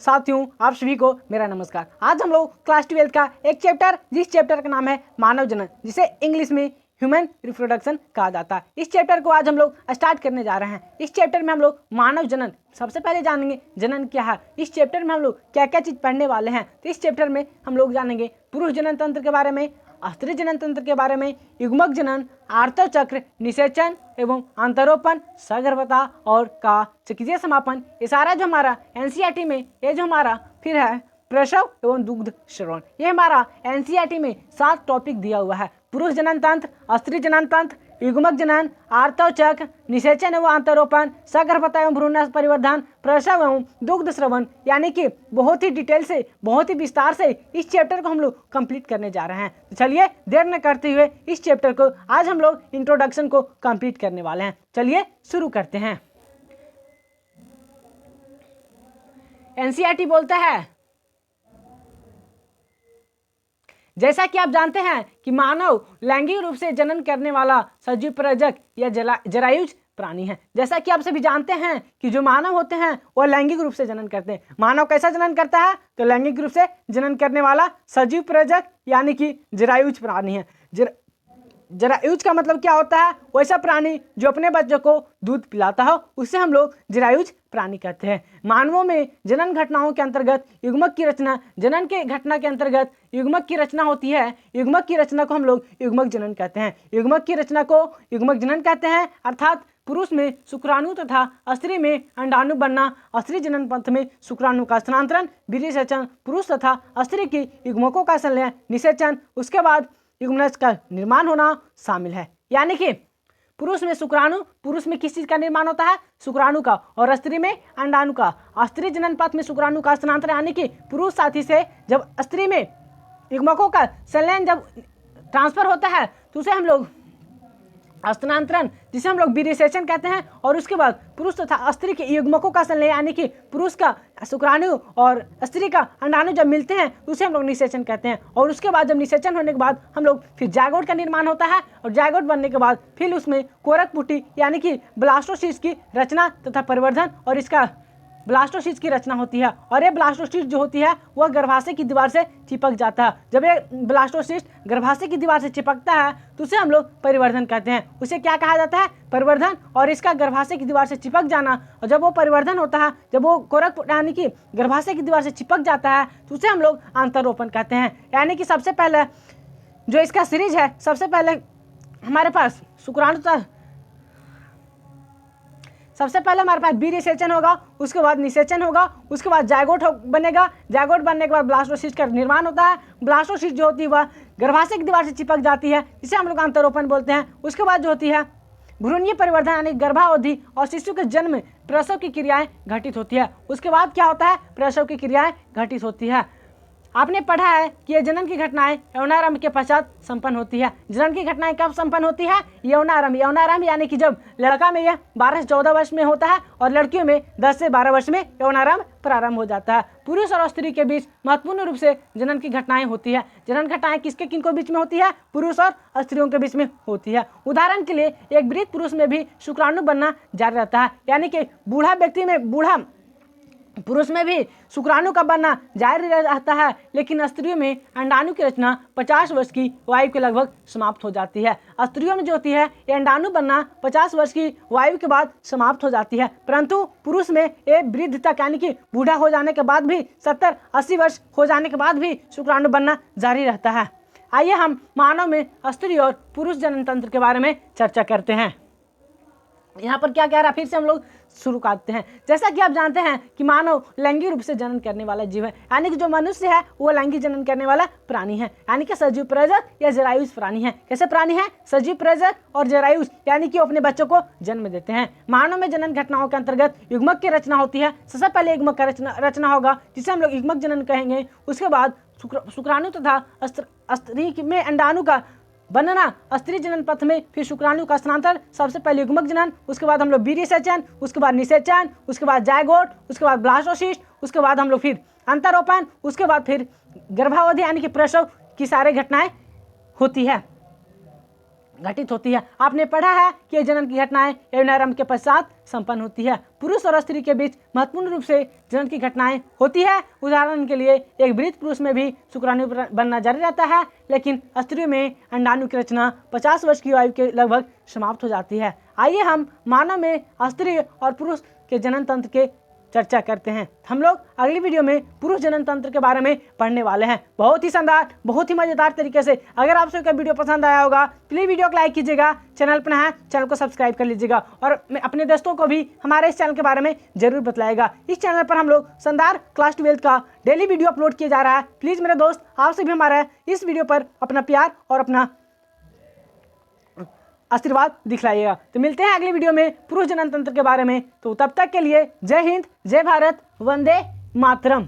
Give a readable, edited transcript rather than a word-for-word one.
साथियों, आप सभी को मेरा नमस्कार। आज हम लोग क्लास 12 का एक चैप्टर, जिस चैप्टर का नाम है मानव जनन, जिसे इंग्लिश में ह्यूमन रिप्रोडक्शन कहा जाता है, इस चैप्टर को आज हम लोग स्टार्ट करने जा रहे हैं। इस चैप्टर में हम लोग मानव जनन सबसे पहले जानेंगे जनन क्या है। इस चैप्टर में हम लोग क्या क्या चीज़ पढ़ने वाले हैं, तो इस चैप्टर में हम लोग जानेंगे पुरुष जनन तंत्र के बारे में, स्त्री जनन तंत्र के बारे में, युग्मक जनन, आर्तव चक्र, निषेचन एवं अंतरोपण, सगर्भता और का चिकित्सीय समापन। ये सारा जो हमारा एनसीईआरटी में, ये जो हमारा फिर है प्रसव एवं दुग्ध श्रवण, ये हमारा एनसीईआरटी में 7 टॉपिक दिया हुआ है। पुरुष जनन तंत्र, स्त्री जनन तंत्र, युग्मक जनन, आर्तव चक्र, निषेचन एवं अंतरोपण, सगर्भता एवं भ्रूण परिवर्धन, प्रसव एवं दुग्ध श्रवण, यानी कि बहुत ही डिटेल से, बहुत ही विस्तार से इस चैप्टर को हम लोग कंप्लीट करने जा रहे हैं। तो चलिए देर न करते हुए इस चैप्टर को आज हम लोग इंट्रोडक्शन को कंप्लीट करने वाले हैं। चलिए शुरू करते हैं। एनसीईआरटी बोलता है, जैसा कि आप जानते हैं कि मानव लैंगिक रूप से जनन करने वाला सजीव प्रजक या जरायुज प्राणी है। जैसा कि आप सभी जानते हैं कि जो मानव होते हैं वह लैंगिक रूप से जनन करते हैं। मानव कैसा जनन करता है? तो लैंगिक रूप से जनन करने वाला सजीव प्रजक यानी कि जरायुज प्राणी है। जरायुज का मतलब क्या होता है? वैसा प्राणी जो अपने बच्चों को दूध पिलाता हो, उसे हम लोग जरायुज प्राणी कहते हैं। मानवों में जनन घटनाओं के अंतर्गत युग्मक की रचना, जनन के घटना के अंतर्गत युग्मक की रचना होती है। युग्मक की रचना को हम लोग युग्मक जनन कहते हैं। युग्मक की रचना को युग्मक जनन कहते हैं, अर्थात पुरुष में शुक्राणु तथा स्त्री में अंडाणु बनना, स्त्री जनन पंथ में शुक्राणु का स्थानांतरण, विनिषेचन, पुरुष तथा स्त्री की युग्मकों का संलयन, निषेचन, उसके बाद युग्मनज का निर्माण होना शामिल है। यानी कि पुरुष में शुक्राणु, पुरुष में किस चीज का निर्माण होता है? शुक्राणु का, और स्त्री में अंडाणु का। स्त्री जनन पथ में शुक्राणु का स्थानांतरण, यानी कि पुरुष साथी से जब स्त्री में युग्मकों का संलयन जब ट्रांसफर होता है तो उसे हम लोग स्थानांतरण, जिसे हम लोग विनिषेचन कहते हैं। और उसके बाद पुरुष तथा स्त्री के युग्मकों का संलयन, यानी कि पुरुष का शुक्राणु और स्त्री का अंडाणु जब मिलते हैं तो उसे हम लोग निषेचन कहते हैं। और उसके बाद जब निषेचन होने के बाद हम लोग फिर जायगोट का निर्माण होता है, और जायगोट बनने के बाद फिर उसमें कोरक पुटी यानी कि ब्लास्टोसिस्ट की रचना तथा परिवर्धन, और इसका ब्लास्टोसिस्ट की रचना होती है। और ये ब्लास्टोसिस्ट जो होती है वह गर्भाशय की दीवार से चिपक जाता है। जब ये ब्लास्टोसिस्ट गर्भाशय की दीवार से चिपकता है तो उसे हम लोग परिवर्धन कहते हैं। उसे क्या कहा जाता है? परिवर्धन। और इसका गर्भाशय की दीवार से चिपक जाना, और जब वो परिवर्धन होता है, जब वो कोरक यानी कि गर्भाशय की दीवार से चिपक जाता है तो उसे हम लोग अंतरोपण कहते हैं। यानी कि सबसे पहले जो इसका सीरीज है, सबसे पहले हमारे पास शुक्राणु था, सबसे पहले हमारे पास विनिषेचन होगा, उसके बाद निषेचन होगा, उसके बाद जायगोट बनेगा। जायगोट बनने के बाद ब्लास्टोसिस्ट का निर्माण होता है। ब्लास्टोसिस्ट जो होती है वह गर्भाशय की दीवार से चिपक जाती है, जिसे हम लोग अंतरोपण बोलते हैं। उसके बाद जो होती है भ्रूणीय परिवर्धन, यानी गर्भावधि और शिशु के जन्म में प्रसव की क्रियाएं घटित होती है। उसके बाद क्या होता है? प्रसव की क्रियाएं घटित होती है। आपने पढ़ा है कि ये जनन की घटनाएं यौनारंभ के पश्चात संपन्न होती है। जनन की घटनाएं कब संपन्न होती है? यौनारंभ। यौनारंभ यानी कि जब लड़का में यह 12 से 14 वर्ष में होता है और लड़कियों में 10 से 12 वर्ष में यौनारंभ प्रारंभ हो जाता है। पुरुष और स्त्री के बीच महत्वपूर्ण रूप से जनन की घटनाएं होती है। जनन घटनाएं किसके किनको बीच में होती है? पुरुष और स्त्रियों के बीच में होती है। उदाहरण के लिए एक वृद्ध पुरुष में भी शुक्राणु बनना जारी रहता है, यानी कि बूढ़ा व्यक्ति में, बूढ़ा पुरुष में भी शुक्राणु का बनना जारी रहता है, लेकिन स्त्रियों में अंडाणु की रचना 50 वर्ष की वायु के लगभग समाप्त हो जाती है। स्त्रियों में जो होती है ये अंडाणु बनना 50 वर्ष की वायु के बाद समाप्त हो जाती है, परंतु पुरुष में ये वृद्ध तक, यानी कि बूढ़ा हो जाने के बाद भी 70-80 वर्ष हो जाने के बाद भी शुक्राणु बनना जारी रहता है। आइए हम मानव में स्त्री और पुरुष जनन तंत्र के बारे में चर्चा करते हैं। यहाँ पर क्या कह रहा है, फिर से हम लोग शुरू करते हैं। जैसा कि आप जानते हैं कि मानव लैंगिक रूप से जनन करने वाला जीव है, यानी कि जो मनुष्य है वो लैंगिक जनन करने वाला प्राणी है, यानी कि सजीव प्रजक या जरायुज प्राणी है। कैसे प्राणी है? सजीव प्रजक और जरायुज, यानी कि वो अपने बच्चों को जन्म देते हैं। मानव में जनन घटनाओं के अंतर्गत युग्मक की रचना होती है। सबसे पहले युग्मक का रचना होगा, जिसे हम लोग युग्मक जनन कहेंगे। उसके बाद शुक्राणु तथा स्त्री में अंडाणु का बनना, स्त्री जनन पथ में फिर शुक्राणु का स्थानांतरण, सबसे पहले युग्मक जनन, उसके बाद हम लोग विनिषेचन, उसके बाद निषेचन, उसके बाद जायगोट, उसके बाद ब्लास्टोसिस्ट, उसके बाद हम लोग फिर अंतरोपण, उसके बाद फिर गर्भावधि यानी कि प्रसव की सारी घटनाएं होती है। घटित होती है। आपने पढ़ा है कि ये जनन की घटनाएं यौनारंभ के पश्चात संपन्न होती है। पुरुष और स्त्री के बीच महत्वपूर्ण रूप से जनन की घटनाएं होती है। उदाहरण के लिए एक वृद्ध पुरुष में भी शुक्राणु बनना जारी रहता है, लेकिन स्त्रियों में अंडाणु की रचना 50 वर्ष की आयु के लगभग समाप्त हो जाती है। आइए हम मानव में स्त्री और पुरुष के जनन तंत्र के चर्चा करते हैं। हम लोग अगली वीडियो में पुरुष जनन तंत्र के बारे में पढ़ने वाले हैं। बहुत ही शानदार, बहुत ही मजेदार तरीके से। अगर आप सबको वीडियो पसंद आया होगा प्लीज वीडियो को लाइक कीजिएगा, चैनल पर है चैनल को सब्सक्राइब कर लीजिएगा और अपने दोस्तों को भी हमारे इस चैनल के बारे में जरूर बताइएगा। इस चैनल पर हम लोग शानदार क्लास 12 का डेली वीडियो अपलोड किया जा रहा है। प्लीज मेरे दोस्त आपसे भी हमारा इस वीडियो पर अपना प्यार और अपना आशीर्वाद दिखलाइएगा। तो मिलते हैं अगली वीडियो में पुरुष जनन तंत्र के बारे में। तो तब तक के लिए जय हिंद, जय भारत, वंदे मातरम।